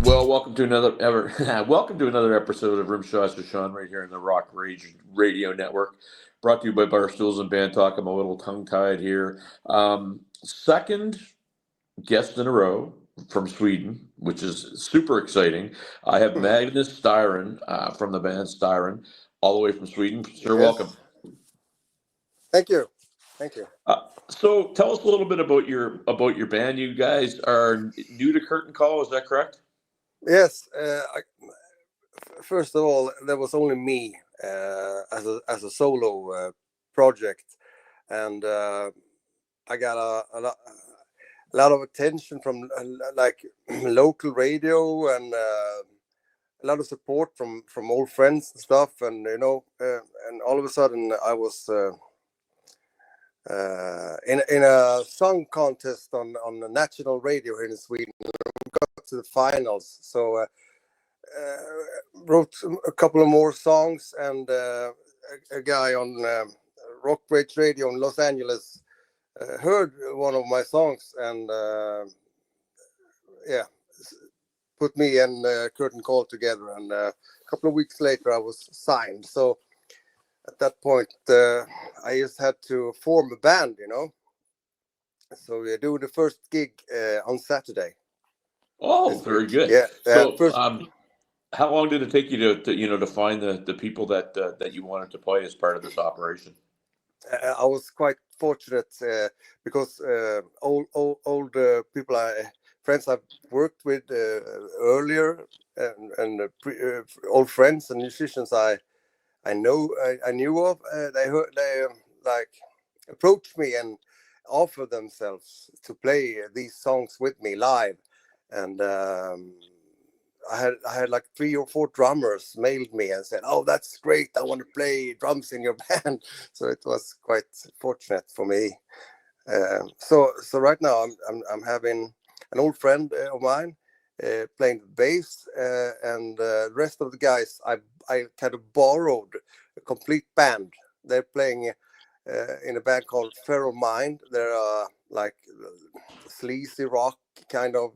Well, welcome to another episode of Room Shots with Sean right here in the Rock Rage Radio Network, brought to you by Barstools and Bandtalk. I'm a little tongue-tied here. Second guest in a row from Sweden, which is super exciting. I have Magnus Styrén from the band Styrén, all the way from Sweden. Sir, Yes. welcome. Thank you. Thank you. So tell us a little bit about your band. You guys are new to Curtain Call, is that correct? Yes. First of all, there was only me as a solo project, and I got a lot of attention from like local radio and a lot of support from old friends and stuff, and and all of a sudden I was in a song contest on the national radio here in Sweden. We got to the finals, so wrote a couple of more songs, and a guy on Rock Rage Radio in Los Angeles heard one of my songs, and put me and Curtain Call together, and a couple of weeks later I was signed. So at that point I just had to form a band, so we're doing the first gig on Saturday. Oh, very good. Yeah. So how long did it take you to find the people that you wanted to play as part of this operation? I was quite fortunate because old people, friends I've worked with earlier, and old friends and musicians I knew of. They like approached me and offered themselves to play these songs with me live, and I had like 3 or 4 drummers mailed me and said, "Oh, that's great! I want to play drums in your band." So it was quite fortunate for me. So right now I'm having an old friend of mine playing the bass, and the rest of the guys I kind of borrowed a complete band. They're playing in a band called Feral Mind. They're like sleazy rock kind of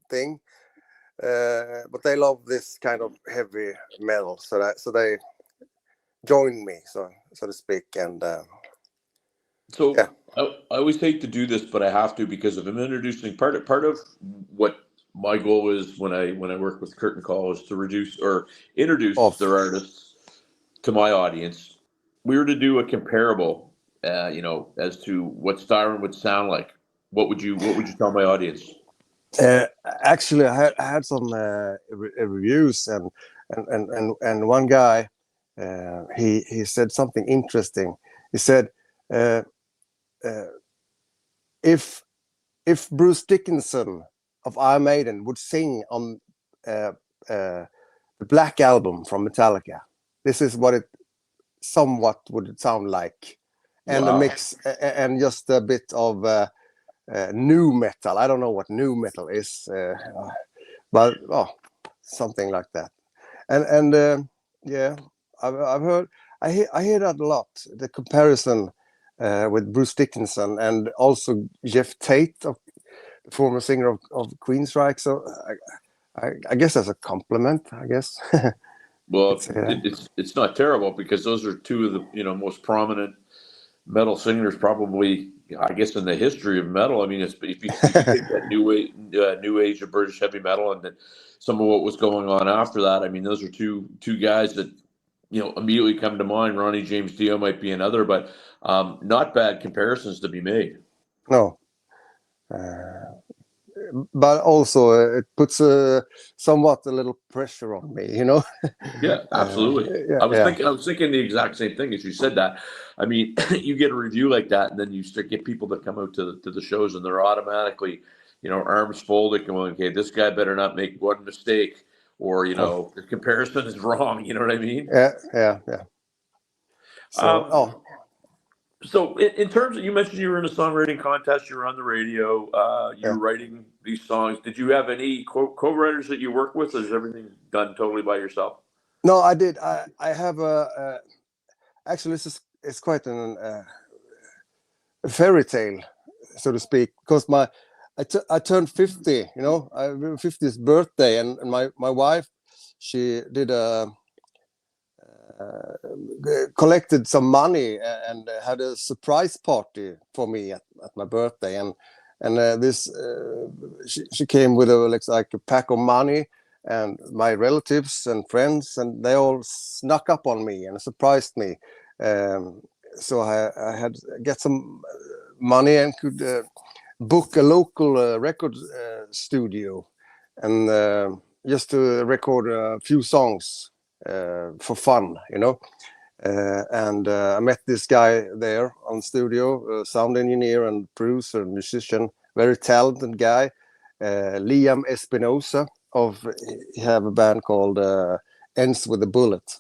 thing. But they love this kind of heavy metal, so they joined me, so to speak, and yeah. I always hate to do this, but I have to because if I'm introducing part of what my goal is when I work with Curtain Call is to introduce their artists to my audience. We were to do a comparable, as to what Styrén would sound like. What would you tell my audience? Actually, I had some reviews, and one guy he said something interesting. He said, if Bruce Dickinson of Iron Maiden would sing on the Black Album from Metallica, this is what it somewhat would sound like, and a mix and just a bit of new metal. I don't know what new metal is, but something like that. And yeah, I've heard. I hear that a lot. The comparison with Bruce Dickinson and also Jeff Tate, the former singer of Queensryche. So I guess that's a compliment. I guess. Well, it's not terrible because those are two of the most prominent metal singers probably, I guess, in the history of metal. I mean, if you take that new age of British heavy metal and then some of what was going on after that, I mean, those are two guys that immediately come to mind. Ronnie James Dio might be another, but not bad comparisons to be made. No. But also it puts somewhat a little pressure on me, Yeah, absolutely. I was thinking the exact same thing as you said that. I mean, you get a review like that, and then you start get people that come out to the shows, and they're automatically, arms folded, going, "Okay, this guy better not make one mistake, or the comparison is wrong." You know what I mean? Yeah. So in terms of, you mentioned you were in a songwriting contest, you were on the radio, you were writing these songs. Did you have any co-writers that you work with, or is everything done totally by yourself? No, I did. I have actually it's quite a fairy tale, so to speak, because I turned 50, you know, I 50th birthday, and my wife, she did collected some money and had a surprise party for me at my birthday, and this she came with like a pack of money, and my relatives and friends, and they all snuck up on me and surprised me. So I had get some money and could book a local record studio, and just to record a few songs for fun, you know. And I met this guy there on studio, sound engineer and producer and musician, very talented guy, Liam Espinosa. He have a band called Ends with a Bullet.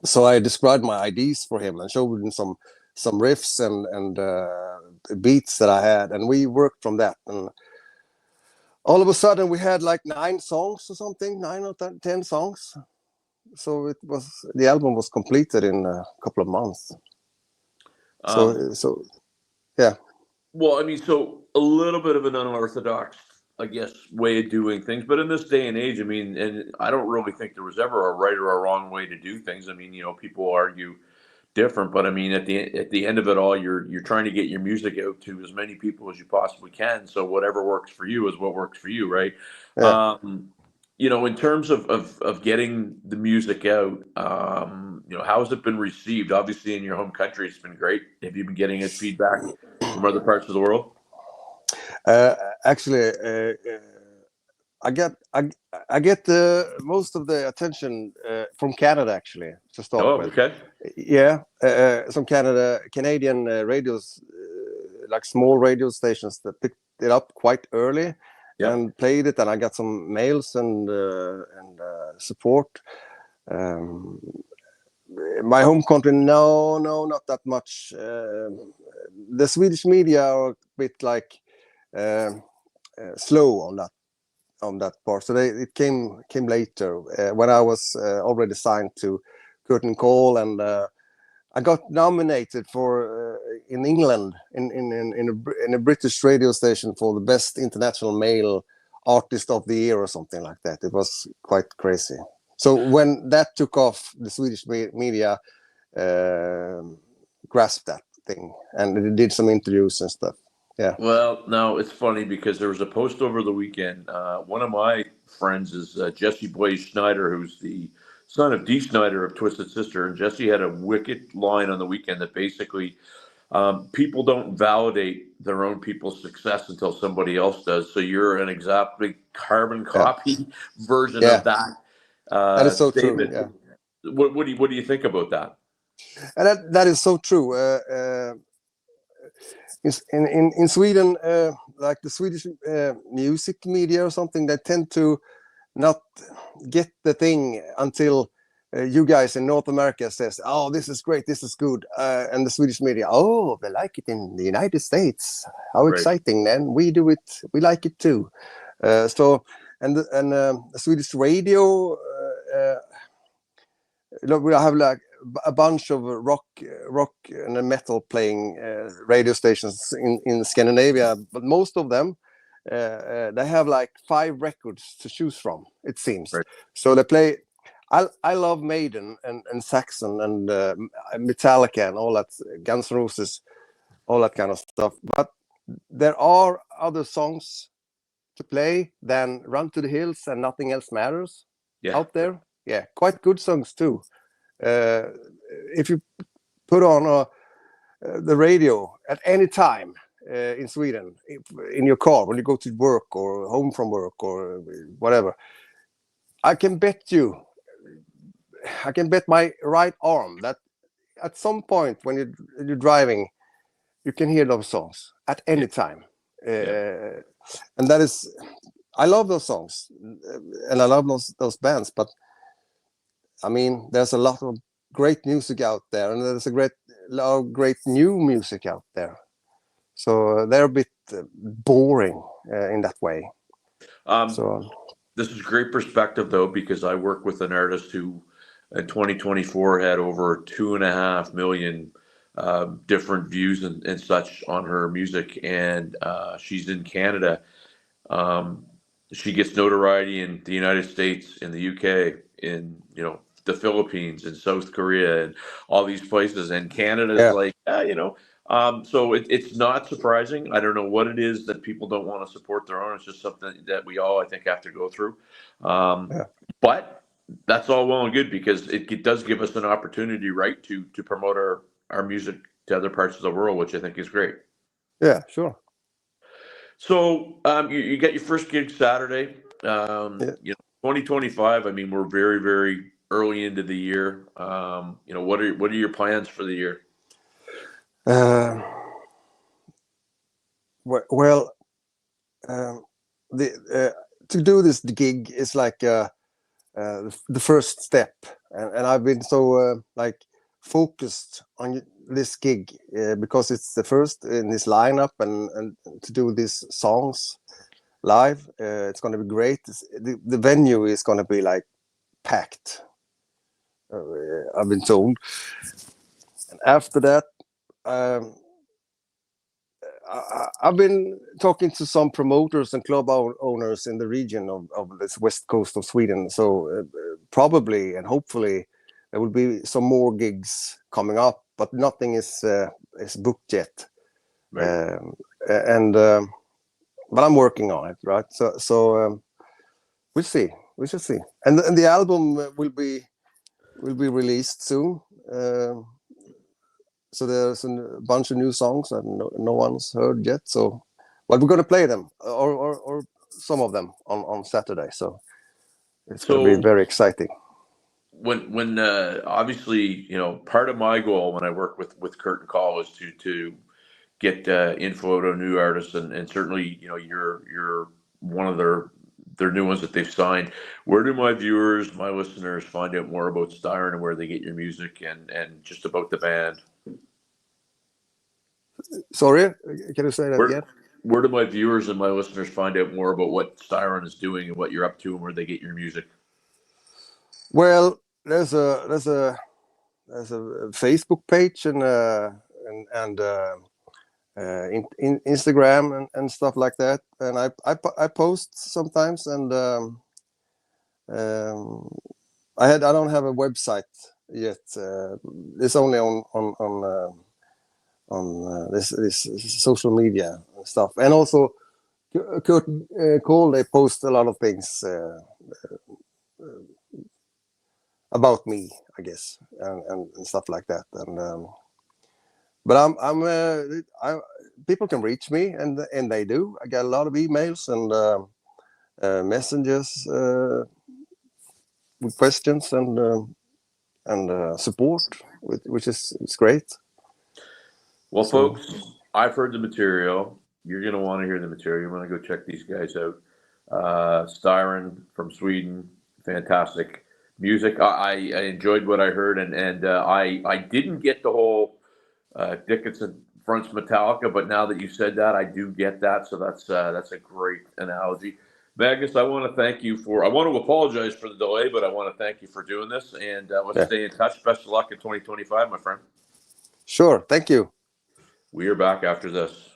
So I described my ideas for him and showed him some riffs and beats that I had, and we worked from that. And all of a sudden, we had like 9 songs or something, 9 or 10 songs. So the album was completed in a couple of months. So yeah. Well, I mean, so a little bit of an unorthodox, I guess, way of doing things, but in this day and age, I mean, and I don't really think there was ever a right or a wrong way to do things. I mean, you know, people argue different, but I mean, at the end of it all, you're trying to get your music out to as many people as you possibly can. So whatever works for you is what works for you, right? Yeah. You know, in terms of getting the music out, you know, how has it been received? Obviously, in your home country, it's been great. Have you been getting any feedback from other parts of the world? Actually, I get most of the attention from Canada, actually, to start Oh, with. okay. Yeah, some Canadian radios, like small radio stations that picked it up quite early. Yep. And played it, and I got some mails and support. My home country, no, not that much. The Swedish media are a bit like slow on that part. So it came later when I was already signed to Curtain Call, and I got nominated for in England in a British radio station for the best international male artist of the year or something like that. It was quite crazy. So when that took off, the Swedish media grasped that thing, and it did some interviews and stuff. Yeah. Well, now it's funny because there was a post over the weekend. One of my friends is Jesse Blaze Schneider, who's the son of Dee Snyder of Twisted Sister. And Jesse had a wicked line on the weekend that basically people don't validate their own people's success until somebody else does. So you're an exactly carbon copy version of that That is so statement. true. Yeah. What do you think about that? And that is so true. In Sweden, like the Swedish music media or something, they tend to not get the thing until you guys in North America says, "Oh, this is great, this is good," and the Swedish media, "Oh, they like it in the United States. How exciting!" Then we do it, we like it too. So the Swedish radio, we have like a bunch of rock and metal playing radio stations in Scandinavia, but most of them they have like 5 records to choose from, it seems. Right. So they play. I love Maiden and Saxon and Metallica and all that, Guns N' Roses, all that kind of stuff. But there are other songs to play than Run to the Hills and Nothing Else Matters out there. Yeah, quite good songs too. If you put on the radio at any time in Sweden, in your car when you go to work or home from work or whatever, I can bet my right arm that at some point when you're driving, you can hear those songs at any time. And that is, I love those songs and I love those bands, but I mean, there's a lot of great music out there, and there's a lot of great new music out there. So they're a bit boring in that way. This is great perspective, though, because I work with an artist who in 2024 had over 2.5 million different views and such on her music, and she's in Canada. Um, she gets notoriety in the United States, in the UK, in the Philippines, in South Korea, and all these places. And Canada's Yeah. like, so it's not surprising. I don't know what it is that people don't want to support their own. It's just something that we all, I think, have to go through. Yeah. But that's all well and good, because it does give us an opportunity, right, to promote our music to other parts of the world, which I think is great. Yeah, sure. So you get your first gig Saturday. Yeah. 2025. I mean, we're very, very early into the year. What are your plans for the year? Well, to do this gig is like the first step, and I've been so like focused on this gig because it's the first in this lineup, and to do these songs live, it's going to be great. The venue is going to be like packed. I've been told. And after that, I've been talking to some promoters and club owners in the region of this west coast of Sweden. So probably and hopefully there will be some more gigs coming up, but nothing is booked yet. Right. But I'm working on it, right? So we'll see. We shall see. And the album will be released soon. So there's a bunch of new songs that no one's heard yet. So, but we're going to play them or some of them on Saturday. So it's going to be very exciting. When obviously, part of my goal when I work with Curtain Call is to get info to new artists, and certainly, you're one of their new ones that they've signed. Where do my viewers, my listeners, find out more about Styrén and where they get your music and just about the band? Sorry, can you say that again? Where do my viewers and my listeners find out more about what Styrén is doing and what you're up to and where they get your music? Well, there's a Facebook page and in Instagram and stuff like that, and I post sometimes, and I don't have a website yet. It's only on this social media stuff, and also Kurt Cole, they post a lot of things about me, I guess, and stuff like that. And but I people can reach me, and they do. I get a lot of emails and messages with questions and support, which is great. Well, folks, I've heard the material. You're going to want to hear the material. You want to go check these guys out. Styrén from Sweden, fantastic music. I enjoyed what I heard, and I didn't get the whole Dickinson fronts Metallica, but now that you said that, I do get that. So that's a great analogy. Magnus, I want to apologize for the delay, but I want to thank you for doing this, and let's stay in touch. Best of luck in 2025, my friend. Sure. Thank you. We are back after this.